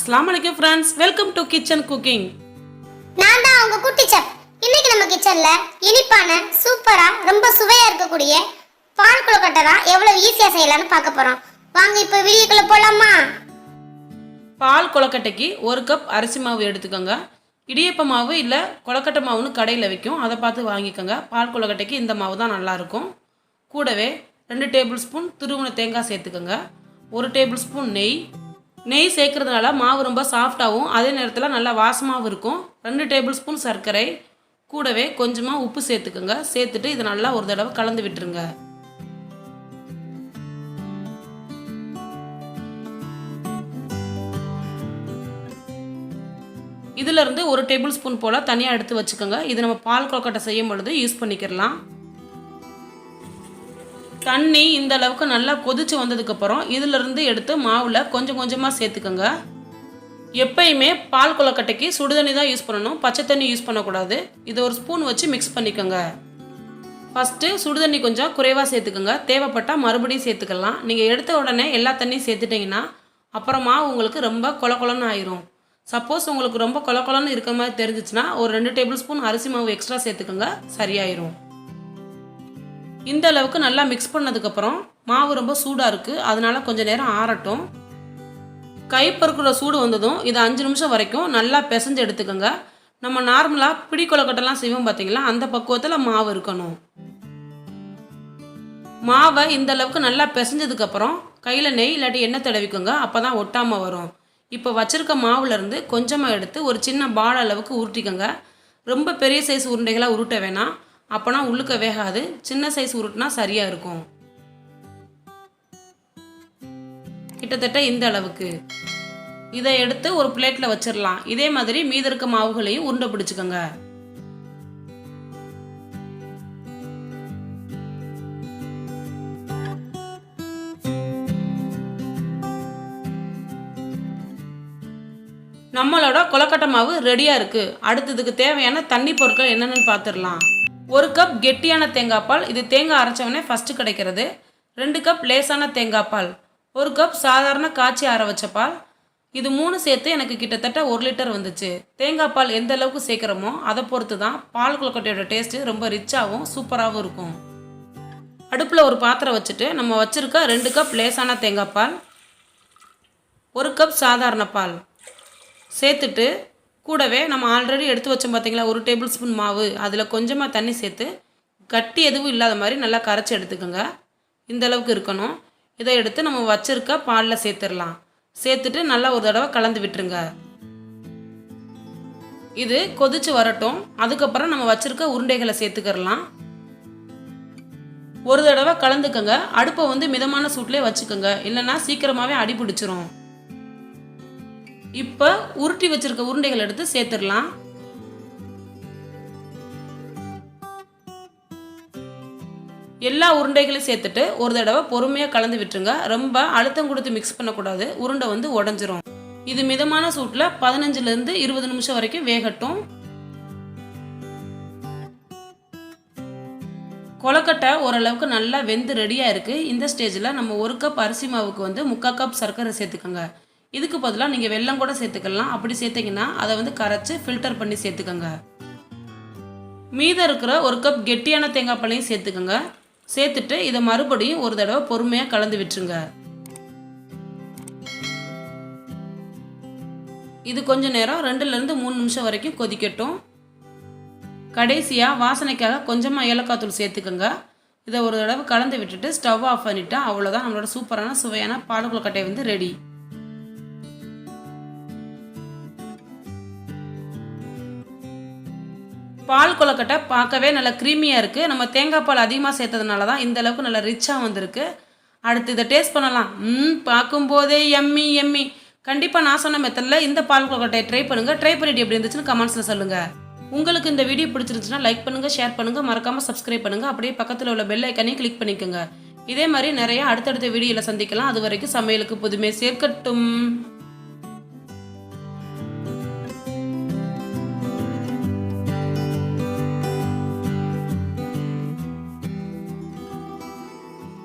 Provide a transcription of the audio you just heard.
அஸ்ஸலாமு அலைக்கும் friends, welcome to kitchen cooking. நான் தான் உங்க குட்டி செஃப். இன்னைக்கு நம்ம கிச்சன்ல இனிப்பான சூப்பரா ரொம்ப சுவையா இருக்கக்கூடிய பால் கொழுக்கட்டை தான் எவ்வளவு ஈஸியா செய்யலாம்னு பார்க்க போறோம். வாங்க இப்போ வீடியோக்குள்ள போலாமா? பால் கொழுக்கட்டைக்கு 1 கப் அரிசி மாவு எடுத்துக்கோங்க. இடியப்ப மாவு இல்லை கொழுக்கட்டை மாவுன்னு கடையில் விற்கும், அதை பார்த்து வாங்கிக்கோங்க. பால் கொழுக்கட்டைக்கு இந்த மாவு தான் நல்லாயிருக்கும். கூடவே 2 டேபிள் ஸ்பூன் துருவின தேங்காய் சேர்த்துக்கோங்க. 1 டேபிள் ஸ்பூன் நெய் சேர்க்கறதுனால மாவு ரொம்ப சாஃப்டாகவும் அதே நேரத்தில் நல்லா வாசமாகவும் இருக்கும். 2 டேபிள் ஸ்பூன் சர்க்கரை, கூடவே கொஞ்சமாக உப்பு சேர்த்துக்கோங்க. சேர்த்துட்டு இதை நல்லா ஒரு தடவை கலந்து விட்டுருங்க. இதிலிருந்து 1 டேபிள் ஸ்பூன் போல் தனியாக எடுத்து வச்சுக்கோங்க. இது நம்ம பால் கொழுக்கட்டை செய்யும் பொழுது யூஸ் பண்ணிக்கிறலாம். தண்ணி இந்த அளவுக்கு நல்லா கொதிச்சு வந்ததுக்கப்புறம் இதிலிருந்து எடுத்து மாவில் கொஞ்சம் கொஞ்சமாக சேர்த்துக்கோங்க. எப்பயுமே பால் கொழுக்கட்டைக்கு சுடுதண்ணி தான் யூஸ் பண்ணணும், பச்சை தண்ணி யூஸ் பண்ணக்கூடாது. இதை ஒரு ஸ்பூன் வச்சு மிக்ஸ் பண்ணிக்கோங்க. ஃபஸ்ட்டு சுடுதண்ணி கொஞ்சம் குறைவாக சேர்த்துக்கோங்க, தேவைப்பட்டால் மறுபடியும் சேர்த்துக்கலாம். நீங்கள் எடுத்த உடனே எல்லா தண்ணியும் சேர்த்துட்டிங்கன்னா அப்புறமா உங்களுக்கு ரொம்ப கொலன்னு ஆயிரும். சப்போஸ் உங்களுக்கு ரொம்ப கொலன்னு இருக்கிற மாதிரி தெரிஞ்சிச்சுன்னா ஒரு 2 டேபிள் ஸ்பூன் அரிசி மாவு எக்ஸ்ட்ரா சேர்த்துக்கோங்க, சரியாயிரும். இந்த அளவுக்கு நல்லா மிக்ஸ் பண்ணதுக்கப்புறம் மாவு ரொம்ப சூடாக இருக்குது, அதனால கொஞ்சம் நேரம் ஆறட்டும். கை பொறுக்கிற சூடு வந்ததும் இதை 5 நிமிஷம் வரைக்கும் நல்லா பிசைஞ்சு எடுத்துக்கோங்க. நம்ம நார்மலாக பிடி கொழுக்கட்டைலாம் செய்வோம் பார்த்தீங்களா, அந்த பக்குவத்தில் மாவு இருக்கணும். மாவை இந்த அளவுக்கு நல்லா பிசைஞ்சதுக்கப்புறம் கையில் நெய் இல்லாட்டி எண்ணெய் தடவிக்கோங்க, அப்போ தான் ஒட்டாமல் வரும். இப்போ வச்சுருக்க மாவுலேருந்து கொஞ்சமாக எடுத்து ஒரு சின்ன பால் அளவுக்கு உருட்டிக்கோங்க. ரொம்ப பெரிய சைஸ் உருண்டைகளாக உருட்ட வேணாம், அப்போனா உள்ளுக்க வேகாது. சின்ன சைஸ் உருட்டினா சரியாக இருக்கும். கிட்டத்தட்ட இந்த அளவுக்கு இதை எடுத்து ஒரு பிளேட்டில் வச்சிடலாம். இதே மாதிரி மீதி இருக்க மாவுகளையும் உருண்டை பிடிச்சிக்கோங்க. நம்மளோட கொழுக்கட்டை மாவு ரெடியாக இருக்குது. அடுத்ததுக்கு தேவையான தண்ணி பொருட்கள் என்னென்னு பார்த்துடலாம். 1 கப் கெட்டியான தேங்காய் பால், இது தேங்காய் அரைச்சவனே ஃபஸ்ட்டு கிடைக்கிறது. 2 கப் லேசான தேங்காய் பால், 1 கப் சாதாரண காய்ச்சி ஆற வச்ச பால். இது 3 சேர்த்து எனக்கு கிட்டத்தட்ட 1 லிட்டர் வந்துச்சு. தேங்காய் பால் எந்த அளவுக்கு சேர்க்குறோமோ அதை பொறுத்து தான் பால் கொழுக்கட்டையோட டேஸ்ட்டு ரொம்ப ரிச்சாகவும் சூப்பராகவும் இருக்கும். அடுப்பில் ஒரு பாத்திரம் வச்சுட்டு நம்ம வச்சுருக்க 2 கப் லேசான தேங்காய் பால், 1 கப் சாதாரண பால் சேர்த்துட்டு கூடவே நம்ம ஆல்ரெடி எடுத்து வச்சோம் பார்த்தீங்களா 1 டேபிள் ஸ்பூன் மாவு, அதில் கொஞ்சமாக தண்ணி சேர்த்து கட்டி எதுவும் இல்லாத மாதிரி நல்லா கரைச்சி எடுத்துக்கோங்க. இந்த அளவுக்கு இருக்கணும். இதை எடுத்து நம்ம வச்சுருக்க பாலில் சேர்த்துடலாம். சேர்த்துட்டு நல்லா ஒரு தடவை கலந்து விட்டுருங்க. இது கொதிச்சு வரட்டும். அதுக்கப்புறம் நம்ம வச்சுருக்க உருண்டைகளை சேர்த்துக்கிறலாம். ஒரு தடவை கலந்துக்கோங்க. அடுப்பை மிதமான சூட்லேயே வச்சுக்கோங்க, இல்லைன்னா சீக்கிரமாகவே அடி பிடிச்சிரும். இப்போ உருட்டி வச்சிருக்க உருண்டைகள் எடுத்து சேர்த்துடலாம். எல்லா உருண்டைகளையும் சேர்த்துட்டு ஒரு தடவை பொறுமையாக கலந்து விட்டுருங்க. ரொம்ப அழுத்தம் கொடுத்து மிக்ஸ் பண்ணக்கூடாது, உருண்டை உடஞ்சிரும். இது மிதமான சூட்டில் 15லேருந்து 20 நிமிஷம் வரைக்கும் வேகட்டும். கொழுக்கட்டை ஓரளவுக்கு நல்லா வெந்து ரெடியாக இருக்குது. இந்த ஸ்டேஜில் நம்ம 1 கப் அரிசி மாவுக்கு 3/4 கப் சர்க்கரை சேர்த்துக்கோங்க. இதுக்கு பதிலாக நீங்கள் வெல்லம் கூட சேர்த்துக்கலாம். அப்படி சேர்த்திங்கன்னா அதை கரைச்சி ஃபில்டர் பண்ணி சேர்த்துக்கோங்க. மீதம் இருக்கிற 1 கப் கெட்டியான தேங்காய் பாலையும் சேர்த்துக்கோங்க. சேர்த்துட்டு இதை மறுபடியும் ஒரு தடவை பொறுமையாக கலந்து விட்டுருங்க. இது கொஞ்சம் நேரம் 2லேருந்து 3 நிமிஷம் வரைக்கும் கொதிக்கட்டும். கடைசியாக வாசனைக்காக கொஞ்சமாக ஏலக்காய் தூள் சேர்த்துக்கோங்க. இதை ஒரு தடவை கலந்து விட்டுட்டு ஸ்டவ் ஆஃப் பண்ணிட்டா அவ்வளோதான், நம்மளோட சூப்பரான சுவையான பால் கொழுக்கட்டை ரெடி. பால் கொழுக்கட்டை பார்க்கவே நல்லா க்ரீமியாக இருக்குது. நம்ம தேங்காய் பால் அதிகமாக சேர்த்ததுனால தான் இந்த அளவுக்கு நல்லா ரிச்சாக வந்திருக்கு. அடுத்து இதை டேஸ்ட் பண்ணலாம். பார்க்கும்போதே எம்மி. கண்டிப்பாக நான் சொன்ன மெத்தடில் இந்த பால் கொழுக்கட்டையை ட்ரை பண்ணுங்கள். ட்ரை பண்ணிட்டு எப்படி இருந்துச்சுன்னு கமெண்ட்ஸில் சொல்லுங்கள். உங்களுக்கு இந்த வீடியோ பிடிச்சிருந்துச்சுன்னா லைக் பண்ணுங்கள், ஷேர் பண்ணுங்கள், மறக்காமல் சப்ஸ்கிரைப் பண்ணுங்கள். அப்படியே பக்கத்தில் உள்ள பெல் ஐக்கனையும் கிளிக் பண்ணிக்கோங்க. இதே மாதிரி நிறைய அடுத்தடுத்த வீடியோவில் சந்திக்கலாம். அது வரைக்கும் சமையலுக்கு புதுமை சேர்க்கட்டும்.